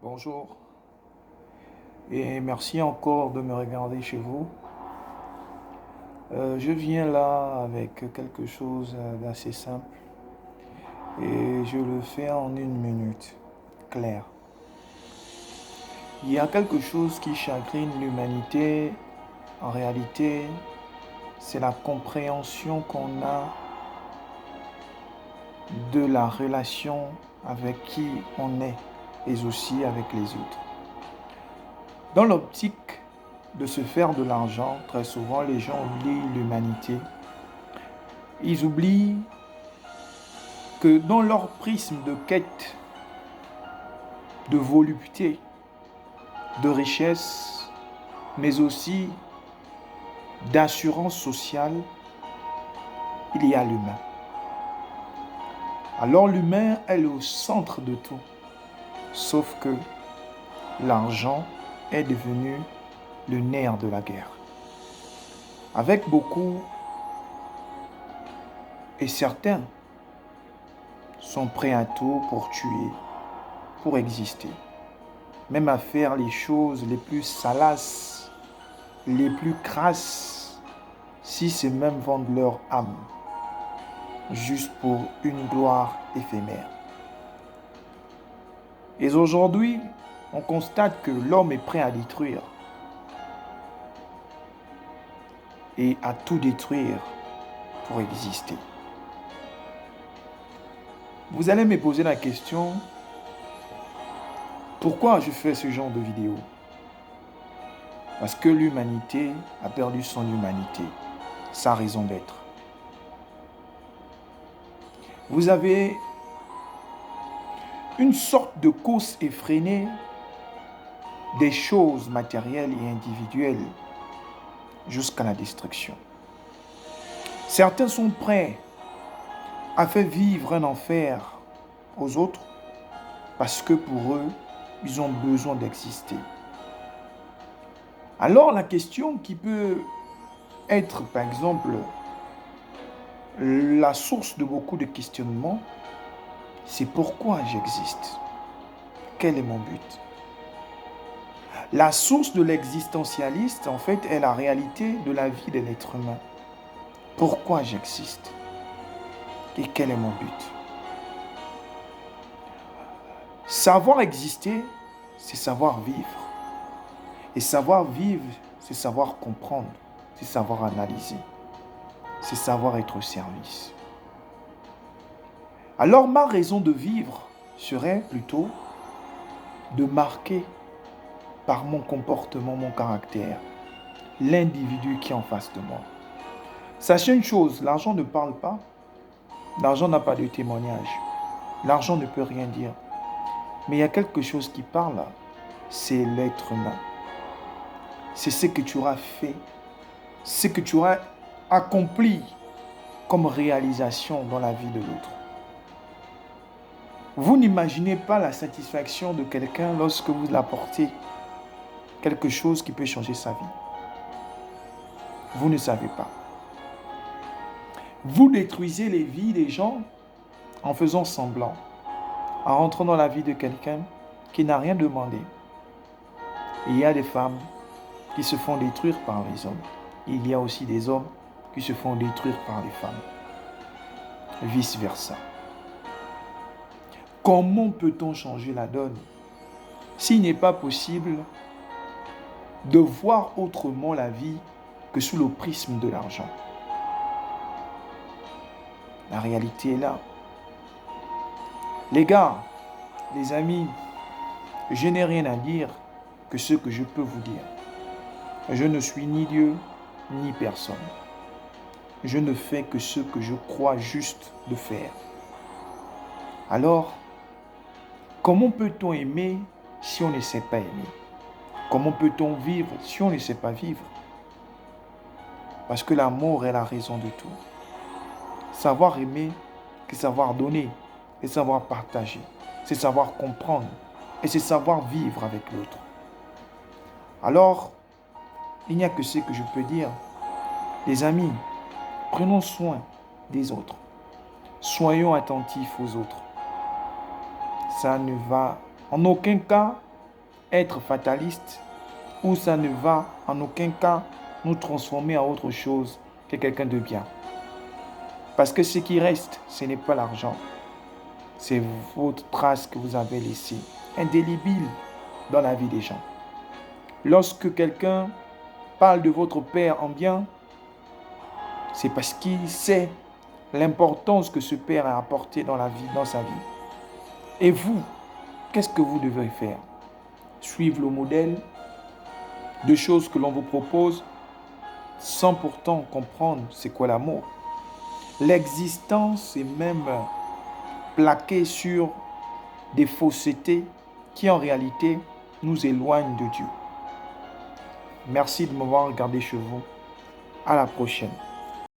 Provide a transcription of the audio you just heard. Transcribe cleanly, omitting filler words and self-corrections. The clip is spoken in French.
Bonjour et merci encore de me regarder chez vous. Je viens là avec quelque chose d'assez simple et je le fais en 1 minute, clair. Il y a quelque chose qui chagrine l'humanité. En réalité, c'est la compréhension qu'on a de la relation avec qui on est et aussi avec les autres. Dans l'optique de se faire de l'argent, très souvent les gens oublient l'humanité. Ils oublient que dans leur prisme de quête, de volupté, de richesse, mais aussi d'assurance sociale, il y a l'humain. Alors l'humain est au centre de tout, sauf que l'argent est devenu le nerf de la guerre. Avec beaucoup, et certains sont prêts à tout pour tuer, pour exister, même à faire les choses les plus salaces, les plus crasses, si c'est même vendre leur âme, juste pour une gloire éphémère. Et aujourd'hui, on constate que l'homme est prêt à détruire et à tout détruire pour exister. Vous allez me poser la question, pourquoi je fais ce genre de vidéo? Parce que l'humanité a perdu son humanité, sa raison d'être. Vous avez une sorte de course effrénée des choses matérielles et individuelles jusqu'à la destruction. Certains sont prêts à faire vivre un enfer aux autres parce que pour eux, ils ont besoin d'exister. Alors la question qui peut être, par exemple, la source de beaucoup de questionnements, c'est pourquoi j'existe? Quel est mon but? La source de l'existentialiste, en fait, est la réalité de la vie de l'être humain. Pourquoi j'existe? Et quel est mon but? Savoir exister, c'est savoir vivre. Et savoir vivre, c'est savoir comprendre, c'est savoir analyser, c'est savoir être au service. Alors ma raison de vivre serait plutôt de marquer par mon comportement, mon caractère, l'individu qui est en face de moi. Sachez une chose, l'argent ne parle pas, l'argent n'a pas de témoignage, l'argent ne peut rien dire. Mais il y a quelque chose qui parle, c'est l'être humain. C'est ce que tu auras fait, ce que tu auras accompli comme réalisation dans la vie de l'autre. Vous n'imaginez pas la satisfaction de quelqu'un lorsque vous apportez quelque chose qui peut changer sa vie. Vous ne savez pas. Vous détruisez les vies des gens en faisant semblant, en rentrant dans la vie de quelqu'un qui n'a rien demandé. Il y a des femmes qui se font détruire par les hommes. Il y a aussi des hommes qui se font détruire par les femmes. Vice-versa. Comment peut-on changer la donne s'il n'est pas possible de voir autrement la vie que sous le prisme de l'argent? La réalité est là. Les gars, les amis, je n'ai rien à dire que ce que je peux vous dire. Je ne suis ni Dieu, ni personne. Je ne fais que ce que je crois juste de faire. Alors, comment peut-on aimer si on ne sait pas aimer? Comment peut-on vivre si on ne sait pas vivre? Parce que l'amour est la raison de tout. Savoir aimer, c'est savoir donner, c'est savoir partager, c'est savoir comprendre et c'est savoir vivre avec l'autre. Alors, il n'y a que ce que je peux dire. Les amis, prenons soin des autres. Soyons attentifs aux autres. Ça ne va en aucun cas être fataliste où ça ne va en aucun cas nous transformer en autre chose que quelqu'un de bien. Parce que ce qui reste, ce n'est pas l'argent. C'est votre trace que vous avez laissée, indélébile dans la vie des gens. Lorsque quelqu'un parle de votre père en bien, c'est parce qu'il sait l'importance que ce père a apporté dans la vie, dans sa vie. Et vous, qu'est-ce que vous devez faire? Suivre le modèle de choses que l'on vous propose sans pourtant comprendre c'est quoi l'amour. L'existence est même plaquée sur des faussetés qui en réalité nous éloignent de Dieu. Merci de m'avoir regardé chez vous. À la prochaine.